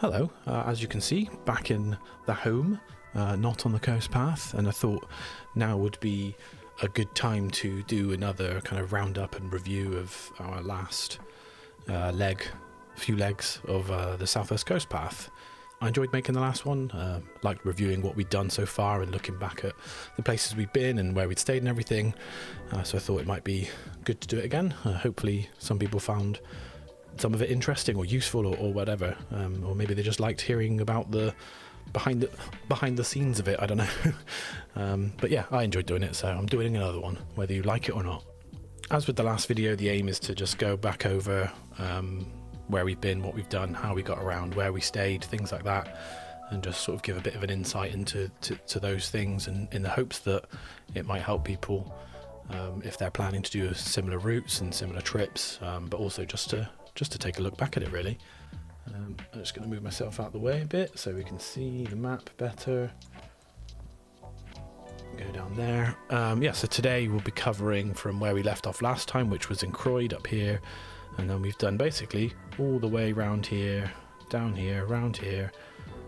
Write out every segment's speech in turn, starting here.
Hello, as you can see, back in the home, not on the coast path, and I thought now would be a good time to do another kind of roundup and review of our last few legs of the Southwest Coast Path. I enjoyed making the last one, liked reviewing what we'd done so far and looking back at the places we'd been and where we'd stayed and everything, so I thought it might be good to do it again. Hopefully some people found some of it interesting or useful or whatever, or maybe they just liked hearing about the behind the scenes of it. I don't know. But yeah, I enjoyed doing it, so I'm doing another one, whether you like it or not. As with the last video, the aim is to just go back over where we've been, what we've done, how we got around, where we stayed, things like that, and just sort of give a bit of an insight into those things, and in the hopes that it might help people if they're planning to do similar routes and similar trips, but also just to take a look back at it, really. I'm just going to move myself out the way a bit so we can see the map better. Go down there. Yeah, so today we'll be covering from where we left off last time, which was in Croyde up here, and then we've done basically all the way round here, down here, round here,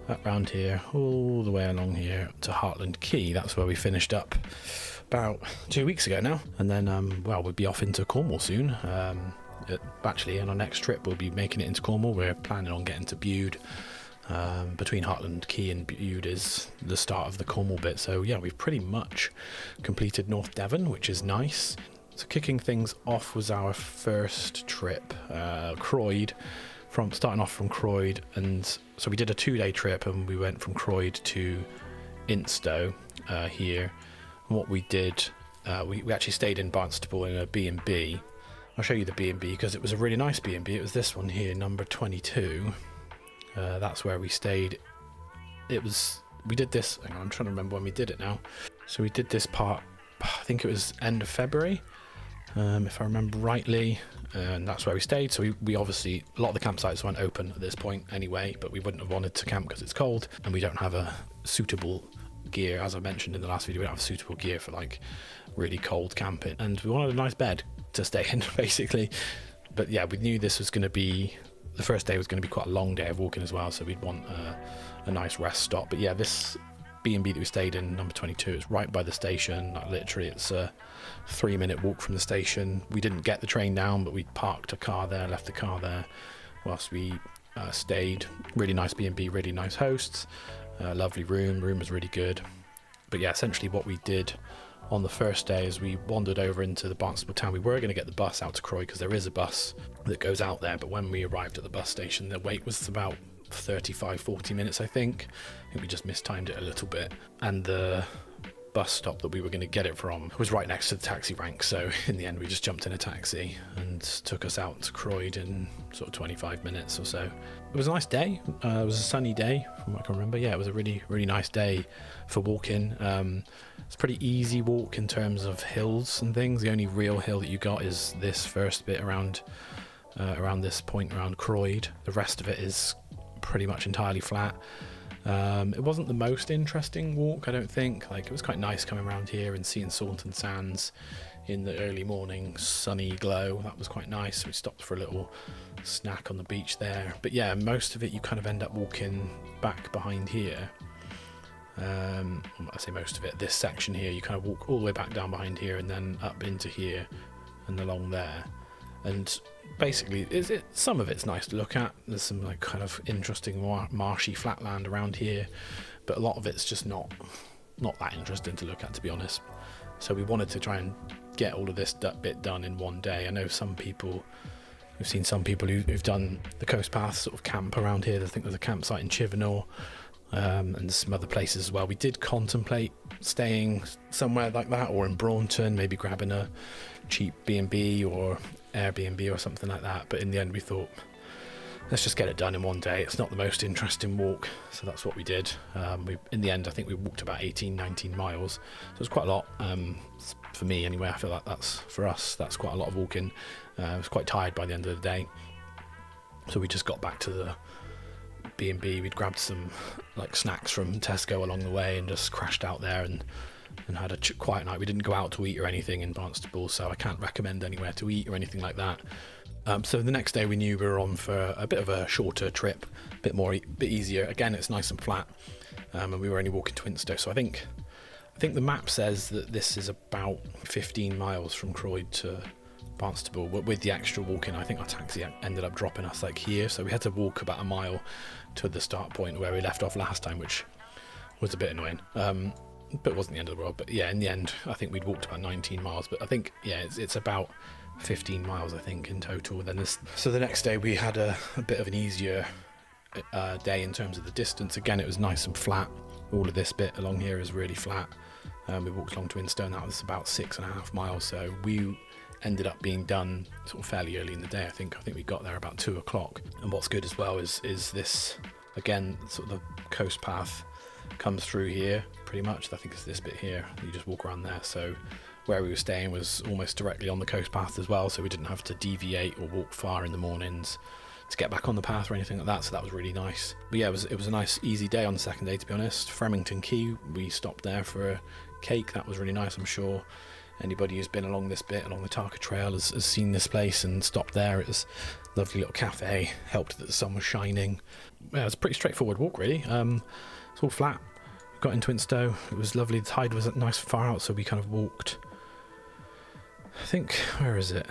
up round here, all the way along here to Hartland Quay. That's where we finished up about 2 weeks ago now, and then well, we'll be off into Cornwall soon. Actually, on our next trip we'll be making it into Cornwall. We're planning on getting to Bude. Between Hartland Quay and Bude is the start of the Cornwall bit, so yeah, we've pretty much completed North Devon, which is nice. So kicking things off was our first trip, Croyde, starting off from Croyde, and so we did a 2-day trip and we went from Croyde to Instow here. And what we did, we actually stayed in Barnstaple in a B&B. I'll show you the B&B because it was a really nice B&B. It was this one here, number 22. That's where we stayed. We did this, hang on, I'm trying to remember when we did it now. So we did this part, I think it was end of February, if I remember rightly, and that's where we stayed. So we obviously, a lot of the campsites weren't open at this point anyway, but we wouldn't have wanted to camp because it's cold, and we don't have a suitable gear. As I mentioned in the last video, we don't have suitable gear for like really cold camping, and we wanted a nice bed to stay in basically. But yeah, we knew this was going to be, the first day was going to be quite a long day of walking as well, so we'd want a nice rest stop. But yeah, this B&B that we stayed in, number 22, it's right by the station. Like literally it's a 3-minute walk from the station. We didn't get the train down, but we parked a car there, left the car there whilst we stayed. Really nice B&B, really nice hosts, lovely room was really good. But yeah, essentially what we did on the first day is we wandered over into the Barnstaple town. We were going to get the bus out to Croyde because there is a bus that goes out there, but when we arrived at the bus station, the wait was about 35-40 minutes, I think we just mistimed it a little bit, and the bus stop that we were going to get it from was right next to the taxi rank, so in the end we just jumped in a taxi and took us out to Croyde in sort of 25 minutes or so. It was a nice day. It was a sunny day from what I can remember. Yeah, it was a really nice day for walking. It's a pretty easy walk in terms of hills and things. The only real hill that you got is this first bit around this point around Croyde. The rest of it is pretty much entirely flat. It wasn't the most interesting walk, I don't think. Like, it was quite nice coming around here and seeing Saunton Sands in the early morning sunny glow. That was quite nice. We stopped for a little snack on the beach there. But yeah, most of it you kind of end up walking back behind here. I say most of it, this section here, you kind of walk all the way back down behind here and then up into here and along there. And basically, some of it's nice to look at. There's some like kind of interesting marshy flatland around here, but a lot of it's just not that interesting to look at, to be honest. So we wanted to try and get all of this bit done in one day. I know we've seen some people who've done the coast path sort of camp around here. I think there's a campsite in Chivenor, and some other places as well. We did contemplate staying somewhere like that, or in Braunton, maybe grabbing a cheap B&B or Airbnb or something like that, but in the end we thought, let's just get it done in one day. It's not the most interesting walk, so that's what we did. In the end, I think we walked about 18-19 miles, so it's quite a lot. For me anyway, I feel like for us that's quite a lot of walking. I was quite tired by the end of the day, so we just got back to the B&B. We'd grabbed some like snacks from Tesco along the way and just crashed out there and had a quiet night. We didn't go out to eat or anything in Barnstaple, so I can't recommend anywhere to eat or anything like that. So the next day we knew we were on for a bit of a shorter trip, bit easier. Again, it's nice and flat, and we were only walking to Instow. So I think the map says that this is about 15 miles from Croyde to Barnstable, but with the extra walking, I think our taxi ended up dropping us like here, so we had to walk about a mile to the start point where we left off last time, which was a bit annoying, but it wasn't the end of the world. But yeah, in the end, I think we'd walked about 19 miles, but I think, yeah, it's about 15 miles, I think, in total. So the next day we had a bit of an easier day in terms of the distance. Again, it was nice and flat. All of this bit along here is really flat. We walked along to Instow, and that was about 6.5 miles, so we ended up being done sort of fairly early in the day. I think we got there about 2 o'clock. And what's good as well is this, again, sort of the coast path comes through here pretty much. I think it's this bit here, you just walk around there. So where we were staying was almost directly on the coast path as well, so we didn't have to deviate or walk far in the mornings to get back on the path or anything like that, so that was really nice. But yeah, it was a nice easy day on the second day, to be honest. Hartland Quay, we stopped there for a cake. That was really nice. I'm sure anybody who's been along this bit, along the Tarka Trail, has seen this place and stopped there. It was a lovely little cafe, helped that the sun was shining. Yeah, it was a pretty straightforward walk, really. It's all flat. We got into Instow. It was lovely. The tide was nice and far out, so we kind of walked, I think, where is it?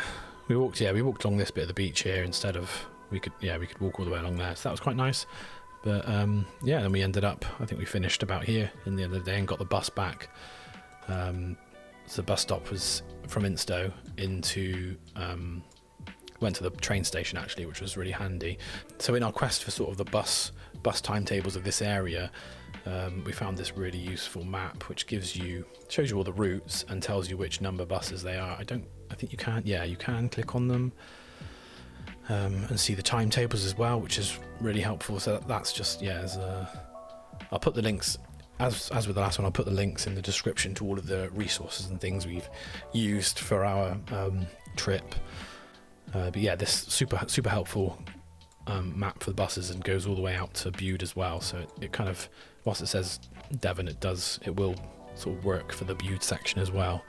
We walked along this bit of the beach here instead of, we could walk all the way along there. So that was quite nice. But yeah, then we ended up, I think we finished about here in the end of the day and got the bus back. So the bus stop was from Instow into, went to the train station actually, which was really handy. So in our quest for sort of the bus timetables of this area, we found this really useful map which shows you all the routes and tells you which number buses they are. I think you can click on them and see the timetables as well, which is really helpful. So that's just, I'll put the links, as with the last one, I'll put the links in the description to all of the resources and things we've used for our trip. But yeah, this super helpful map for the buses, and goes all the way out to Bude as well. So it kind of, whilst it says Devon, it will sort of work for the Bude section as well,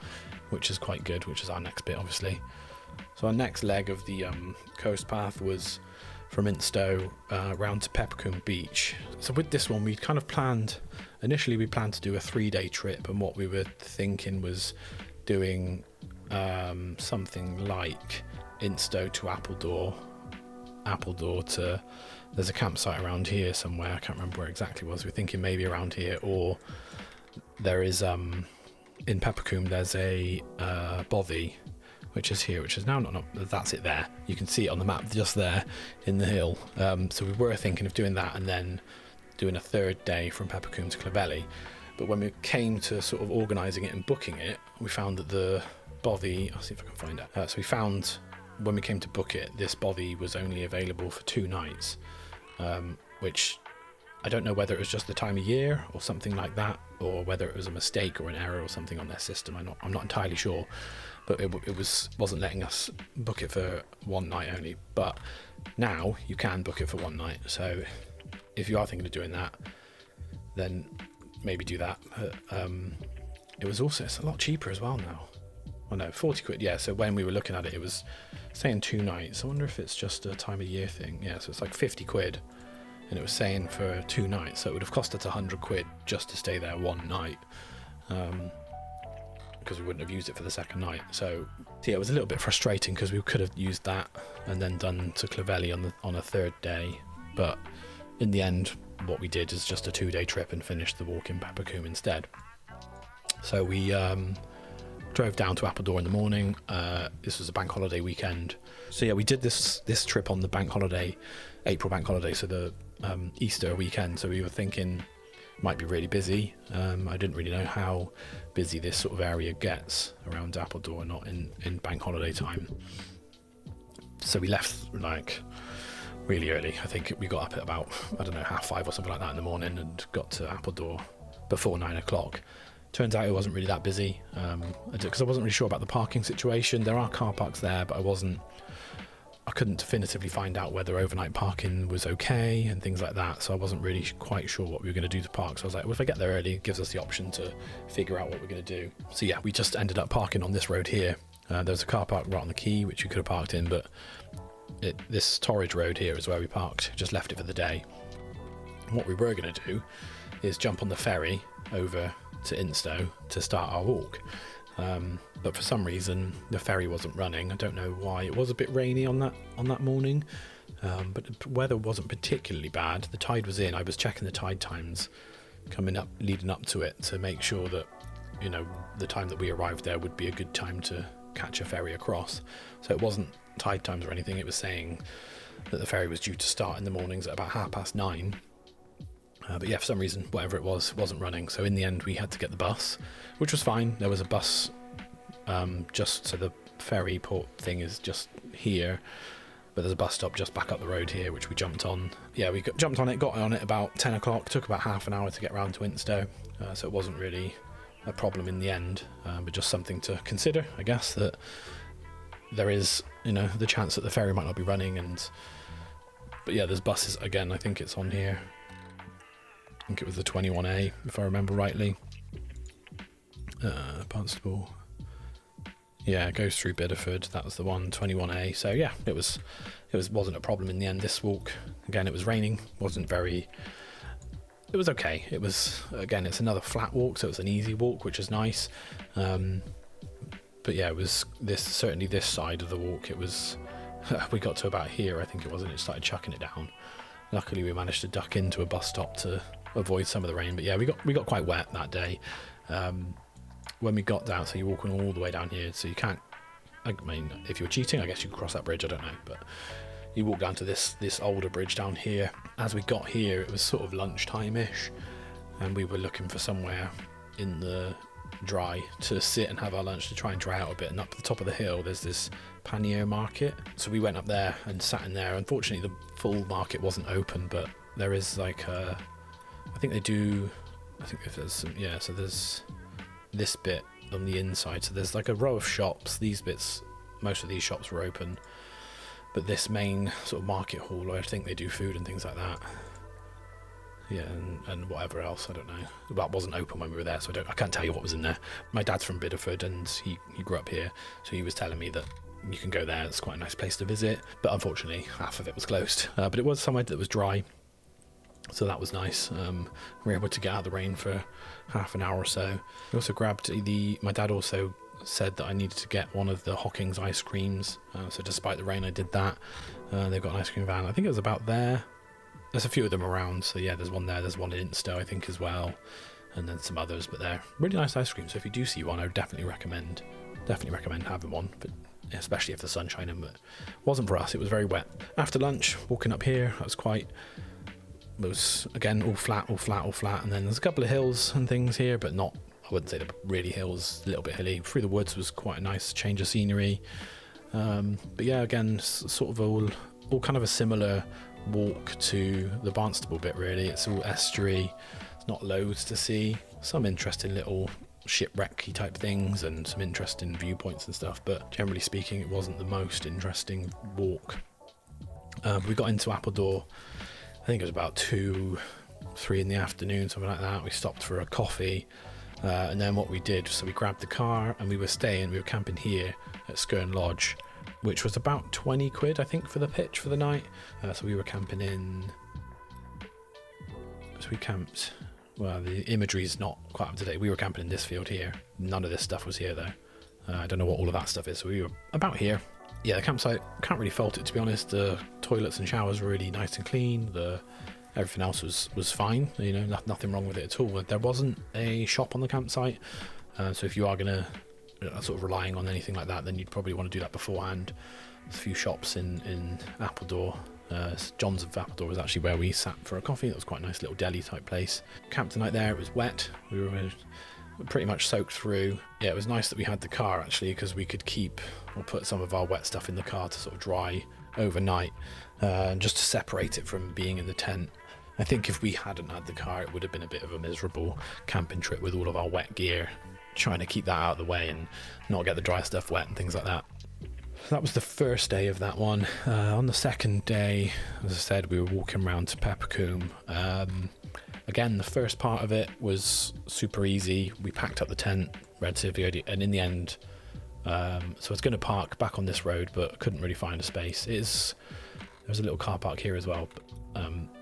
which is quite good, which is our next bit, obviously. So our next leg of the coast path was from Instow round to Peppercombe beach. So with this one, we kind of planned to do a 3-day trip, and what we were thinking was doing something like Instow to Appledore to, there's a campsite around here somewhere, I can't remember where exactly it was. We're thinking maybe around here, or there is in Peppercombe there's a bothy, which is here, which is now not that's it there. You can see it on the map just there in the hill. So we were thinking of doing that and then doing a 3rd day from Peppercombe to Clovelly. But when we came to sort of organising it and booking it, we found that the bothy, I'll see if I can find it. So we found, when we came to book it, this bothy was only available for 2 nights, which I don't know whether it was just the time of year or something like that, or whether it was a mistake or an error or something on their system. I'm not entirely sure, but it wasn't letting us book it for 1 night only. But now you can book it for 1 night. So if you are thinking of doing that, then maybe do that. It's a lot cheaper as well now. Oh no, 40 quid. Yeah, so when we were looking at it, it was saying 2 nights. I wonder if it's just a time of year thing. Yeah, so it's like 50 quid. And it was saying for 2 nights. So it would have cost us 100 quid just to stay there 1 night. Because we wouldn't have used it for the 2nd night. So yeah, it was a little bit frustrating because we could have used that and then done to Clovelly on a 3rd day. But in the end, what we did is just a 2-day trip and finished the walk in Peppercombe instead. So we drove down to Appledore in the morning. This was a bank holiday weekend. So yeah, we did this trip on the bank holiday, April bank holiday, so the Easter weekend. So we were thinking it might be really busy. I didn't really know how busy this sort of area gets around Appledore, not in bank holiday time. So we left like really early. I think we got up at about, 5:30 or something like that in the morning, and got to Appledore before 9 o'clock. Turns out it wasn't really that busy, because I wasn't really sure about the parking situation. There are car parks there, but I couldn't definitively find out whether overnight parking was okay and things like that, so I wasn't really quite sure what we were going to do to park. So I was like, well, if I get there early, it gives us the option to figure out what we're going to do. So yeah, we just ended up parking on this road here. There was a car park right on the quay, which we could have parked in, but this Torridge road here is where we parked, just left it for the day. What we were going to do is jump on the ferry over to Instow to start our walk. But for some reason the ferry wasn't running. I don't know why. It was a bit rainy on that morning, but the weather wasn't particularly bad. The tide was in. I was checking the tide times leading up to it to make sure that, you know, the time that we arrived there would be a good time to catch a ferry across. So it wasn't tide times or anything. It was saying that the ferry was due to start in the mornings at about 9:30. But yeah, for some reason, whatever it was, wasn't running. So in the end, we had to get the bus, which was fine. There was a bus, just so the ferry port thing is just here, but there's a bus stop just back up the road here, which we jumped on. Yeah, we jumped on it, got on it about 10 o'clock. Took about half an hour to get round to Instow, so it wasn't really a problem in the end, but just something to consider, I guess, that there is, you know, the chance that the ferry might not be running. But yeah, there's buses again. I think it's on here. I think it was the 21A, if I remember rightly. Barnstable. Yeah, it goes through Bideford. That was the one, 21A. So yeah, it wasn't a problem in the end. This walk, again, it was raining. It was okay. It was, again, it's another flat walk, so it's an easy walk, which is nice. But yeah, it was certainly this side of the walk. It was. We got to about here, I think it was, and it started chucking it down. Luckily, we managed to duck into a bus stop to avoid some of the rain. But yeah, we got quite wet that day. When we got down, so you're walking all the way down here, so you can't. I mean, if you're cheating, I guess you could cross that bridge. I don't know, but you walk down to this older bridge down here. As we got here, it was sort of lunchtime-ish, and we were looking for somewhere in the dry to sit and have our lunch to try and dry out a bit. And up at the top of the hill, there's this pannier market, so we went up there and sat in there. Unfortunately, the full market wasn't open, but there is like I think if there's some, yeah, so there's this bit on the inside, so there's like a row of shops. These bits, most of these shops were open, but this main sort of market hall, I think they do food and things like that. Yeah, and whatever else, I don't know. That wasn't open when we were there, so I can't tell you what was in there. My dad's from Bideford, and he grew up here, so he was telling me that you can go there. It's quite a nice place to visit, but unfortunately half of it was closed. But it was somewhere that was dry, so that was nice. We were able to get out of the rain for half an hour or so. We also grabbed my dad also said that I needed to get one of the Hockings ice creams, so despite the rain I did that. They've got an ice cream van. I think it was about there. There's a few of them around, so yeah, there's one there, there's one in Instow, I think, as well, and then some others, but they're really nice ice cream, so if you do see one, I would definitely recommend having one, but especially if the sun's shining. But it wasn't for us, it was very wet. After lunch, walking up here, it was again all flat, and then there's a couple of hills and things here, but not, I wouldn't say they're really hills, a little bit hilly. Through the woods was quite a nice change of scenery. But yeah, again, sort of all kind of a similar walk to the Barnstable bit, really. It's all estuary, it's not loads to see, some interesting little shipwrecky type things and some interesting viewpoints and stuff, but generally speaking it wasn't the most interesting walk. We got into Appledore, I think it was about 2-3 in the afternoon, something like that. We stopped for a coffee, and then what we did, so we grabbed the car and we were camping here at Skern Lodge, which was about 20 quid, I think, for the pitch for the night. So we were camping well, the imagery's not quite up to date. We were camping in this field here. None of this stuff was here, though. I don't know what all of that stuff is. So we were about here. Yeah, the campsite, can't really fault it, to be honest. The toilets and showers were really nice and clean. Everything else was fine. You know, nothing wrong with it at all. There wasn't a shop on the campsite. So if you are going to sort of relying on anything like that, then you'd probably want to do that beforehand. There's a few shops in Appledore. John's of Appledore was actually where we sat for a coffee. That was quite a nice little deli type place. Camped the night there. It was wet. We were pretty much soaked through. Yeah, it was nice that we had the car, actually, because we could put some of our wet stuff in the car to sort of dry overnight, just to separate it from being in the tent. I think if we hadn't had the car, it would have been a bit of a miserable camping trip with all of our wet gear, trying to keep that out of the way and not get the dry stuff wet and things like that. So that was the first day of that one. On the second day, as I said, we were walking around to Peppercombe. Again, the first part of it was super easy. We packed up the tent relatively, and in the end, so I was going to park back on this road, but couldn't really find a space. There's a little car park here as well.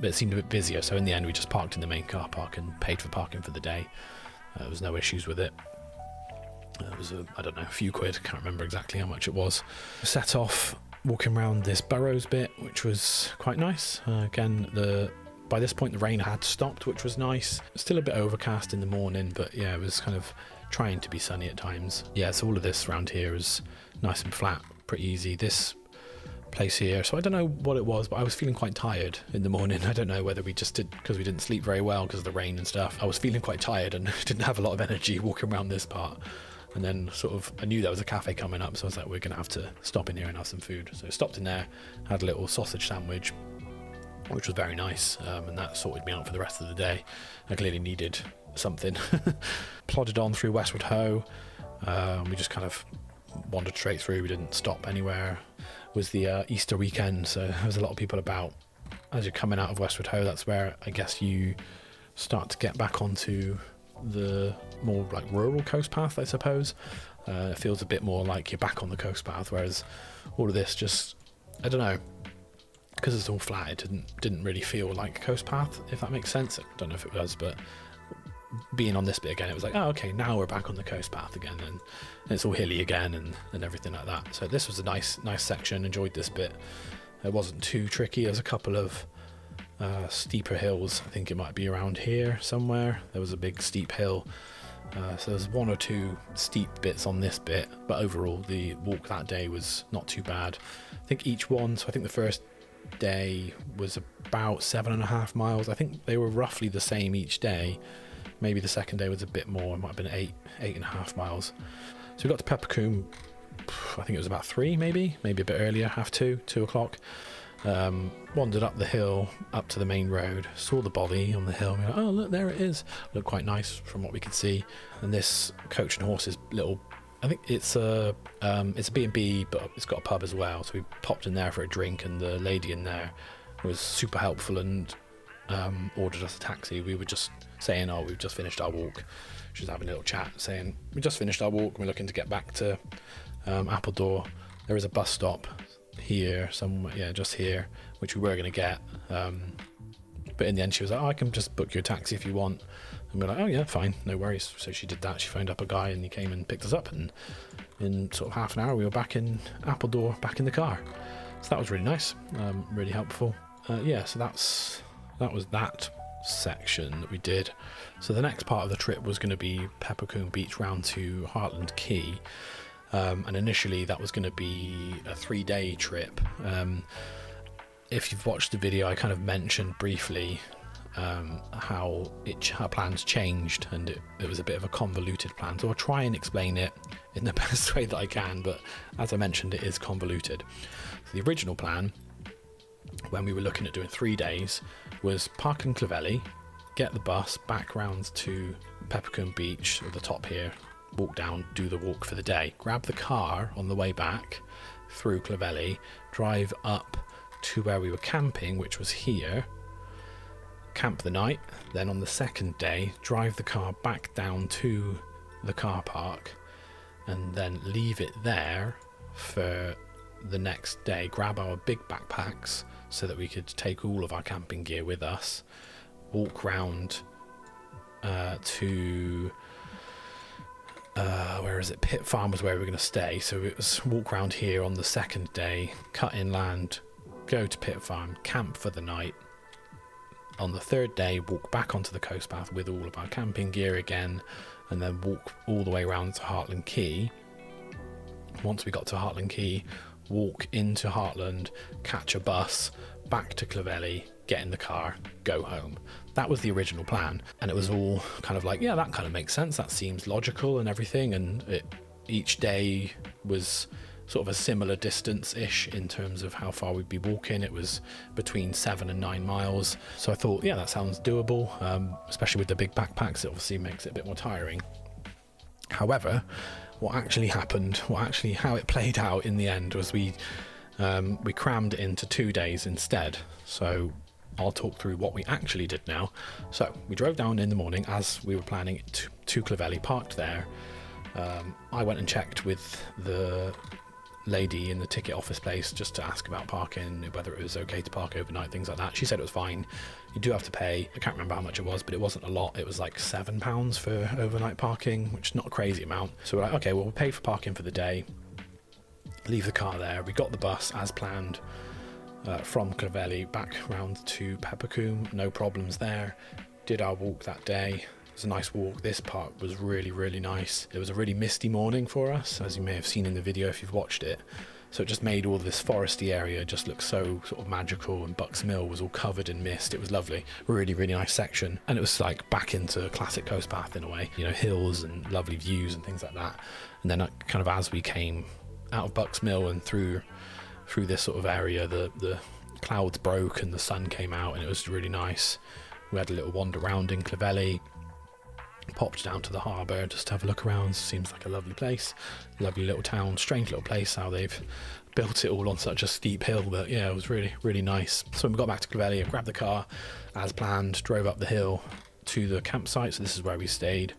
but it seemed a bit busier, so in the end we just parked in the main car park and paid for parking for the day. There was no issues with it. It was I don't know, a few quid, can't remember exactly how much it was. Set off walking around this Burrows bit, which was quite nice. Again, by this point the rain had stopped, which was nice. Still a bit overcast in the morning, but yeah, it was kind of trying to be sunny at times. Yeah, so all of this around here is nice and flat, pretty easy. This place here, so I don't know what it was, but I was feeling quite tired in the morning. I don't know whether we just did because we didn't sleep very well because of the rain and stuff. I was feeling quite tired and didn't have a lot of energy walking around this part. And then sort of I knew there was a cafe coming up, so I was like, we're gonna have to stop in here and have some food. So I stopped in there, had a little sausage sandwich, which was very nice, and that sorted me out for the rest of the day. I clearly needed something. Plodded on through Westward Ho. We just kind of wandered straight through. We didn't stop anywhere. It was the Easter weekend, so there was a lot of people about. As you're coming out of Westward Ho, that's where I guess you start to get back onto the more like rural coast path, I suppose. It feels a bit more like you're back on the coast path, whereas all of this just, I don't know, because it's all flat, it didn't really feel like a coast path, if that makes sense. I don't know if it does, but being on this bit again, it was like, oh, okay, now we're back on the coast path again, and it's all hilly again and everything like that. So this was a nice section. Enjoyed this bit. It wasn't too tricky. There's a couple of steeper hills. I think it might be around here somewhere. There was a big steep hill. So there's one or two steep bits on this bit, but overall the walk that day was not too bad. I think each one, so I think the first day was about 7.5 miles. I think they were roughly the same each day. Maybe the second day was a bit more. It might have been 8.5 miles. So we got to Peppercombe, I think it was about 3, maybe a bit earlier, 2 o'clock. Wandered up the hill up to the main road, saw the body on the hill, and we were like, oh look, there it is. Looked quite nice from what we could see. And this Coach and Horses little, I think it's a B&B, but it's got a pub as well, so we popped in there for a drink, and the lady in there was super helpful and ordered us a taxi. We were just saying, oh, we've just finished our walk. She was having a little chat saying, we just finished our walk, we're looking to get back to Appledore. There is a bus stop here somewhere, yeah, just here, which we were going to get, but in the end she was like, oh, I can just book you a taxi if you want. And we're like, oh yeah, fine, no worries. So she did that. She phoned up a guy and he came and picked us up, and in sort of half an hour we were back in Appledore, back in the car. So that was really nice, really helpful. Yeah, so that was that section that we did. So the next part of the trip was going to be Peppercombe Beach round to Hartland Quay. And initially that was going to be a 3-day trip. If you've watched the video, I kind of mentioned briefly how plans changed, and it was a bit of a convoluted plan. So I'll try and explain it in the best way that I can, but as I mentioned, it is convoluted. So the original plan, when we were looking at doing 3 days, was park in Clovelly, get the bus back round to Peppercombe Beach at the top here, walk down, do the walk for the day, grab the car on the way back through Clovelly, drive up to where we were camping, which was here, camp the night, then on the second day drive the car back down to the car park and then leave it there for the next day, grab our big backpacks so that we could take all of our camping gear with us, walk round to where is it? Pit Farm was where we were going to stay. So it was walk around here on the second day, cut inland, go to Pit Farm, camp for the night. On the third day, walk back onto the coast path with all of our camping gear again, and then walk all the way around to Hartland Quay. Once we got to Hartland Quay, walk into Hartland, catch a bus, back to Clovelly, get in the car, go home. That was the original plan, and it was all kind of like, yeah, that kind of makes sense, that seems logical and everything, and each day was sort of a similar distance-ish in terms of how far we'd be walking. It was between 7 and 9 miles, so I thought, yeah, that sounds doable, especially with the big backpacks. It obviously makes it a bit more tiring. However, what actually happened, how it played out in the end was we crammed it into 2 days instead. So I'll talk through what we actually did now. So we drove down in the morning as we were planning to Clovelly, parked there. I went and checked with the lady in the ticket office place just to ask about parking, whether it was okay to park overnight, things like that. She said it was fine. You do have to pay. I can't remember how much it was, but it wasn't a lot. It was like £7 for overnight parking, which is not a crazy amount. So we're like, okay, well, we'll pay for parking for the day, leave the car there. We got the bus as planned from Clovelly back round to Peppercombe, no problems there. Did our walk that day. It was a nice walk. This part was really, really nice. It was a really misty morning for us, as you may have seen in the video if you've watched it. So it just made all this foresty area just look so sort of magical, and Bucks Mill was all covered in mist. It was lovely. Really, really nice section. And it was like back into classic coast path in a way, you know, hills and lovely views and things like that. And then kind of as we came out of Bucks Mill and through this sort of area, the clouds broke and the sun came out, and it was really nice. We had a little wander around in Clovelly, popped down to the harbour just to have a look around. Seems like a lovely place, lovely little town. Strange little place how they've built it all on such a steep hill, but yeah, it was really, really nice. So when we got back to Clovelly, I grabbed the car as planned, drove up the hill to the campsite. So this is where we stayed,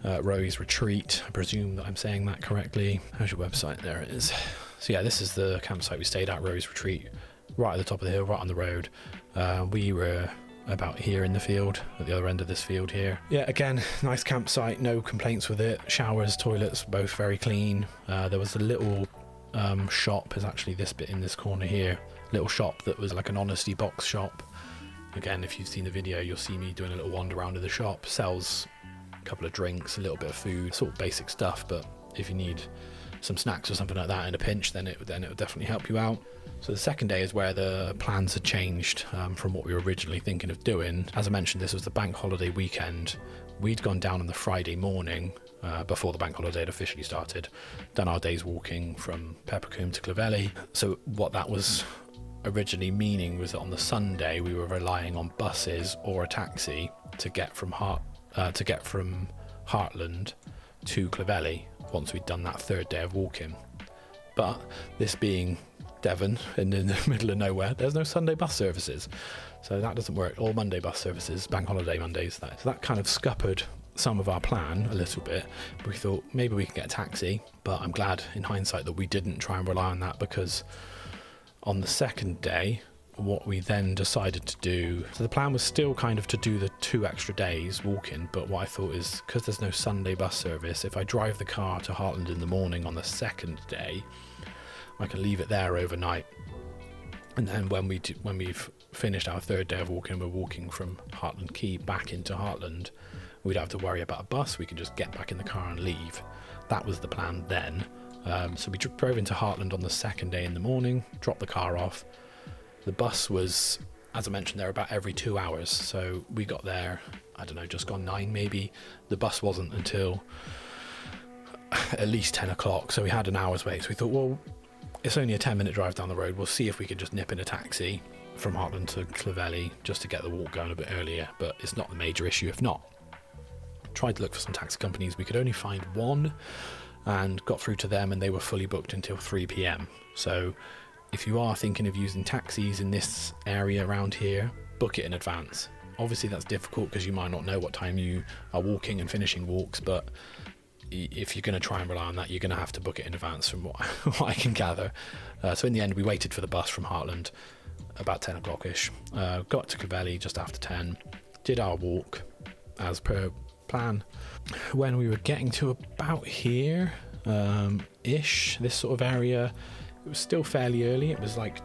Rowie's Retreat. I presume that I'm saying that correctly. How's your website? There it is. So yeah, this is the campsite we stayed at, Rowie's Retreat, right at the top of the hill, right on the road. We were about here in the field, at the other end of this field here. Yeah, again, nice campsite, no complaints with it. Showers, toilets, both very clean. There was a little shop, is actually this bit in this corner here, little shop that was like an honesty box shop. Again, if you've seen the video, you'll see me doing a little wander around in the shop. Sells a couple of drinks, a little bit of food, sort of basic stuff, but if you need some snacks or something like that in a pinch, then it would definitely help you out. So the second day is where the plans had changed from what we were originally thinking of doing. As I mentioned, this was the bank holiday weekend. We'd gone down on the Friday morning before the bank holiday had officially started, done our days walking from Peppercombe to Clovelly. So what that was originally meaning was that on the Sunday we were relying on buses or a taxi to get from Hartland to Clovelly once we'd done that third day of walking. But this being Devon and in the middle of nowhere, there's no Sunday bus services, so that doesn't work. All Monday bus services, bank holiday Mondays. So that kind of scuppered some of our plan a little bit. We thought maybe we could get a taxi, but I'm glad in hindsight that we didn't try and rely on that, because on the second day, what we then decided to do, so the plan was still kind of to do the 2 extra days walking, but what I thought is, because there's no Sunday bus service, if I drive the car to Hartland in the morning on the second day, I can leave it there overnight, and then when we've finished our third day of walking, we're walking from Hartland Quay back into Hartland, we'd have to worry about a bus. We can just get back in the car and leave. That was the plan then. So we drove into Hartland on the second day in the morning, dropped the car off. The bus was, as I mentioned, there about every 2 hours, so we got there, I don't know, just gone 9 maybe. The bus wasn't until at least 10 o'clock, so we had an hour's wait. So we thought, well, it's only a 10-minute drive down the road. We'll see if we could just nip in a taxi from Hartland to Clovelly just to get the walk going a bit earlier, but it's not the major issue if not. Tried to look for some taxi companies. We could only find one and got through to them, and they were fully booked until 3 p.m. So if you are thinking of using taxis in this area around here, book it in advance. Obviously that's difficult because you might not know what time you are walking and finishing walks, but if you're going to try and rely on that, you're going to have to book it in advance from what I can gather. So in the end, we waited for the bus from Hartland about 10 o'clock-ish. Got to Clovelly just after 10. Did our walk as per plan. When we were getting to about here, ish, this sort of area, it was still fairly early. It was like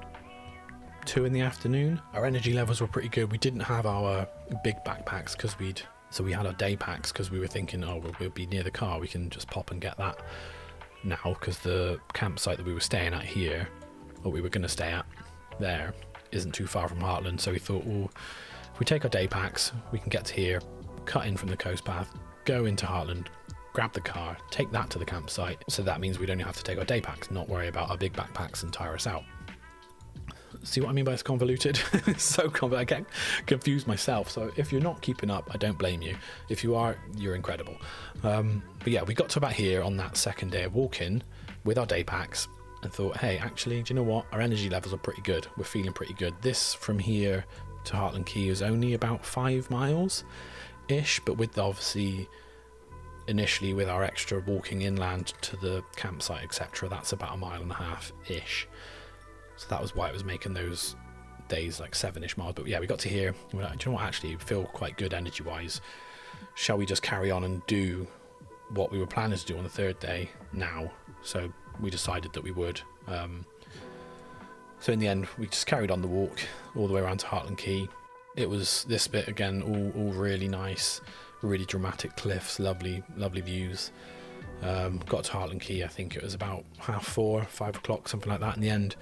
2 in the afternoon. Our energy levels were pretty good. We didn't have our big backpacks because we had our day packs because we were thinking, oh, we'll be near the car, we can just pop and get that now, because the campsite that we were staying at here, or we were going to stay at there, isn't too far from Hartland. So we thought, well, if we take our day packs, we can get to here, cut in from the coast path, go into Hartland, grab the car, take that to the campsite. So that means we'd only have to take our day packs, not worry about our big backpacks and tire us out. See what I mean by it's convoluted? It's so convoluted. I get confused myself. So if you're not keeping up, I don't blame you. If you are, you're incredible. But yeah, we got to about here on that second day of walking with our day packs and thought, hey, actually, do you know what? Our energy levels are pretty good. We're feeling pretty good. This from here to Hartland Quay is only about 5 miles-ish, but with obviously initially with our extra walking inland to the campsite, etc., that's about 1.5 miles ish. So that was why it was making those days like 7-ish miles. But yeah, we got to here. We're like, do you know what, actually feel quite good energy wise. Shall we just carry on and do what we were planning to do on the third day now? So we decided that we would. So in the end, we just carried on the walk all the way around to Hartland Quay. It was this bit again, all really nice, really dramatic cliffs, lovely views. Got to Hartland Quay, I think it was about 4:30, 5 o'clock, something like that in the end.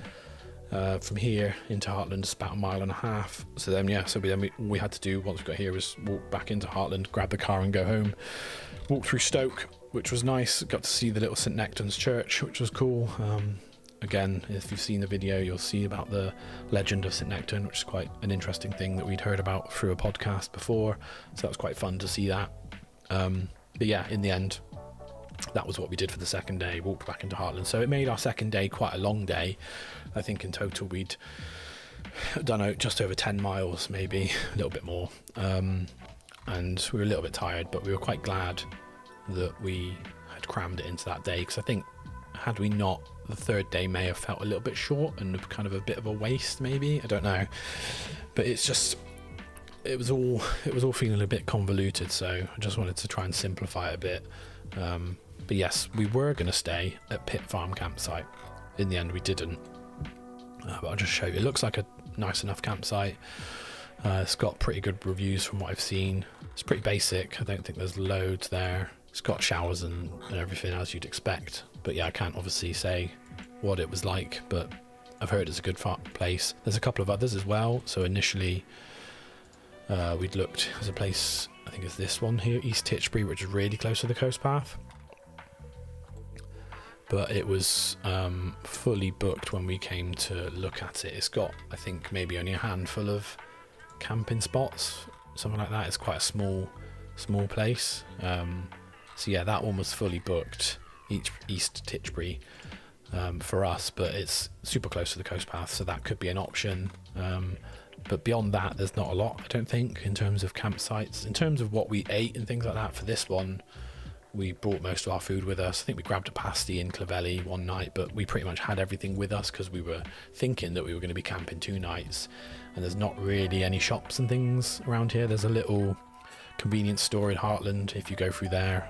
From here into Hartland is about 1.5 miles. So then, yeah, so we had to do once we got here was walk back into Hartland, grab the car and go home. Walked through Stoke, which was nice. Got to see the little St Nectan's church, which was cool. Again, if you've seen the video, you'll see about the legend of St Nectan, which is quite an interesting thing that we'd heard about through a podcast before. So that was quite fun to see that. But yeah, in the end, that was what we did for the second day, walked back into Hartland. So it made our second day quite a long day. I think in total we'd done just over 10 miles, maybe a little bit more. And we were a little bit tired, but we were quite glad that we had crammed it into that day, because I think had we not, the third day may have felt a little bit short and kind of a bit of a waste, maybe, I don't know. But it's just, it was all feeling a bit convoluted, so I just wanted to try and simplify it a bit. But yes, we were going to stay at Pit Farm campsite. In the end, we didn't. But I'll just show you. It looks like a nice enough campsite. It's got pretty good reviews from what I've seen. It's pretty basic. I don't think there's loads there. It's got showers and everything as you'd expect. But yeah, I can't obviously say what it was like, but I've heard it's a good place. There's a couple of others as well. So initially, we'd looked, there's a place, I think it's this one here, East Titchbury, which is really close to the coast path. But it was fully booked when we came to look at it. It's got, I think, maybe only a handful of camping spots, something like that. It's quite a small place. So yeah, that one was fully booked, East Titchbury, for us, but it's super close to the coast path, so that could be an option. But beyond that, there's not a lot, I don't think, in terms of campsites. In terms of what we ate and things like that, for this one, we brought most of our food with us. I think we grabbed a pasty in Clovelly one night, but we pretty much had everything with us because we were thinking that we were going to be camping 2 nights. And there's not really any shops and things around here. There's a little convenience store in Hartland if you go through there,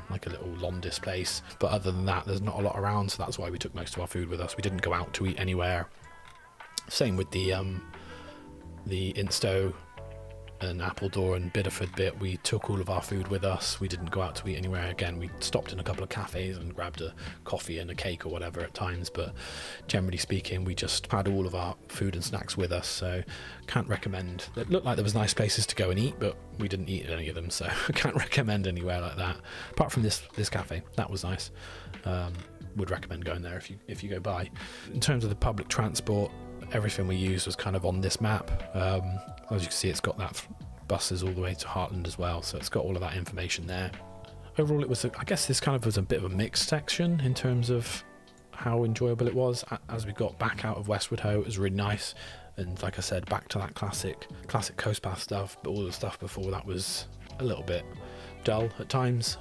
like a little Londis place. But other than that, there's not a lot around, so that's why we took most of our food with us. We didn't go out to eat anywhere. Same with the Instow and Appledore and Bideford bit, we took all of our food with us. We didn't go out to eat anywhere. Again, we stopped in a couple of cafes and grabbed a coffee and a cake or whatever at times, but generally speaking, we just had all of our food and snacks with us. So can't recommend. It looked like there was nice places to go and eat, but we didn't eat at any of them, so I can't recommend anywhere like that apart from this cafe. That was nice. Would recommend going there if you go by. In terms of the public transport, everything we used was kind of on this map. As you can see, it's got that buses all the way to Hartland as well, so it's got all of that information there. Overall, it was I guess this kind of was a bit of a mixed section in terms of how enjoyable it was. As we got back out of Westward Ho, it was really nice, and like I said, back to that classic coast path stuff, but all the stuff before that was a little bit dull at times,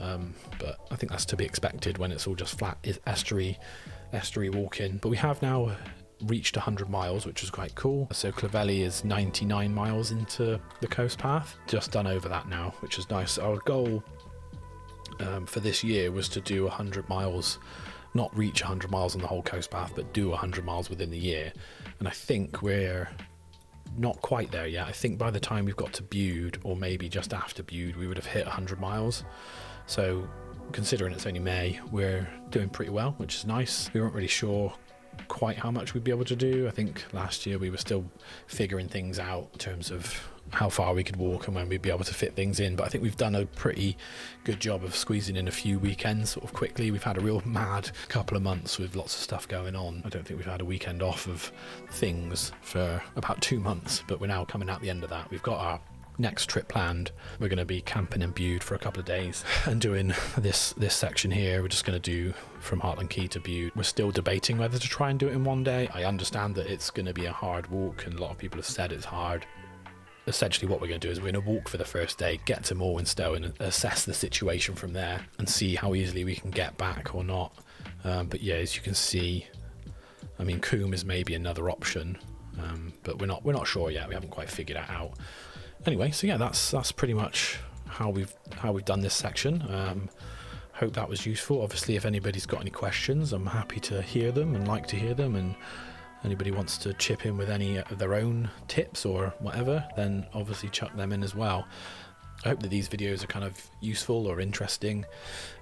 but I think that's to be expected when it's all just flat estuary walking. But we have now reached 100 miles, which is quite cool. So Clovelly is 99 miles into the coast path, just done over that now, which is nice. Our goal for this year was to do 100 miles, not reach 100 miles on the whole coast path, but do 100 miles within the year, and I think we're not quite there yet. I think by the time we've got to Bude, or maybe just after Bude, we would have hit 100 miles. So considering it's only May, we're doing pretty well, which is nice. We weren't really sure quite how much we'd be able to do. I think last year we were still figuring things out in terms of how far we could walk and when we'd be able to fit things in, but I think we've done a pretty good job of squeezing in a few weekends sort of quickly. We've had a real mad couple of months with lots of stuff going on. I don't think we've had a weekend off of things for about 2 months, but we're now coming out the end of that. We've got our next trip planned. We're going to be camping in Bude for a couple of days and doing this section here. We're just going to do from Hartland Quay to Bude. We're still debating whether to try and do it in one day. I understand that it's going to be a hard walk, and a lot of people have said it's hard. essentially what we're going to do is we're going to walk for the first day, get to Instow and assess the situation from there and see how easily we can get back or not. But yeah, as you can see, I mean, Coombe is maybe another option, but we're not sure yet. We haven't quite figured that out. Anyway, so yeah, that's pretty much how we've done this section. Hope that was useful. Obviously, if anybody's got any questions, I'm happy to hear them and like to hear them, and anybody wants to chip in with any of their own tips or whatever, then obviously chuck them in as well. I hope that these videos are kind of useful or interesting.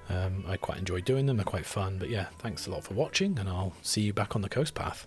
I quite enjoy doing them, they're quite fun. But yeah, thanks a lot for watching, and I'll see you back on the coast path.